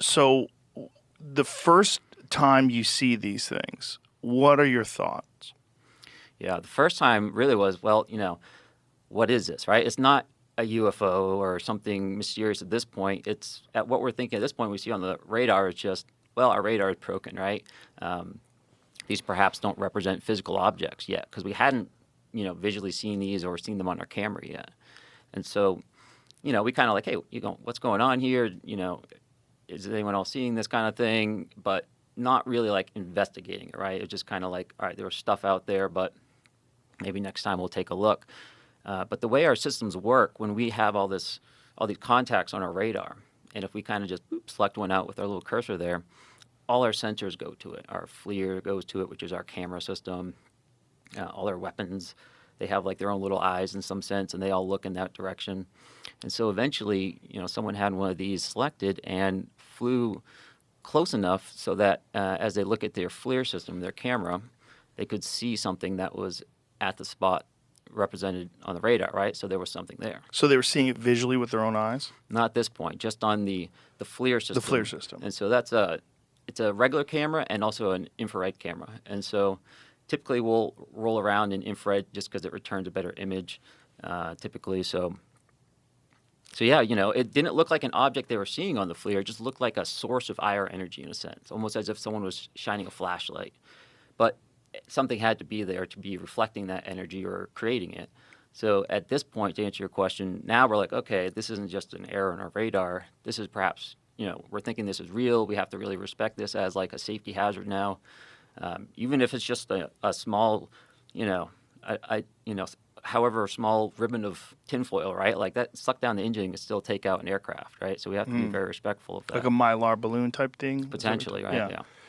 So the first time you see these things, what are your thoughts? Yeah, the first time really was, well, what is this, right? It's not a UFO or something mysterious at this point. It's at what we're thinking at this point we see on the radar is just, well, our radar is broken, right? These perhaps don't represent physical objects yet because we hadn't, visually seen these or seen them on our camera yet. And so, we kind of like, hey, what's going on here? Is anyone else seeing this kind of thing? But not really like investigating it, right? It's just kind of like, all right, there was stuff out there, but maybe next time we'll take a look. But the way our systems work, when we have all these contacts on our radar, and if we kind of just select one out with our little cursor there, all our sensors go to it. Our FLIR goes to it, which is our camera system. All our weapons, they have like their own little eyes in some sense, and they all look in that direction. And so eventually, someone had one of these selected and flew close enough so that as they look at their FLIR system, their camera, they could see something that was at the spot represented on the radar, right? So there was something there. So they were seeing it visually with their own eyes? Not at this point, just on the FLIR system. The FLIR system. And so it's a regular camera and also an infrared camera. And so typically we'll roll around in infrared just because it returns a better image, typically. So yeah, it didn't look like an object they were seeing on the FLIR. It just looked like a source of IR energy in a sense, almost as if someone was shining a flashlight. But something had to be there to be reflecting that energy or creating it. So at this point, to answer your question, now we're like, okay, this isn't just an error in our radar. This is perhaps, we're thinking this is real. We have to really respect this as like a safety hazard now. Even if it's just a small, however small ribbon of tinfoil, right? Like that suck down the engine and still take out an aircraft, right? So we have to be very respectful of that. Like a Mylar balloon type thing? Potentially, right? Yeah.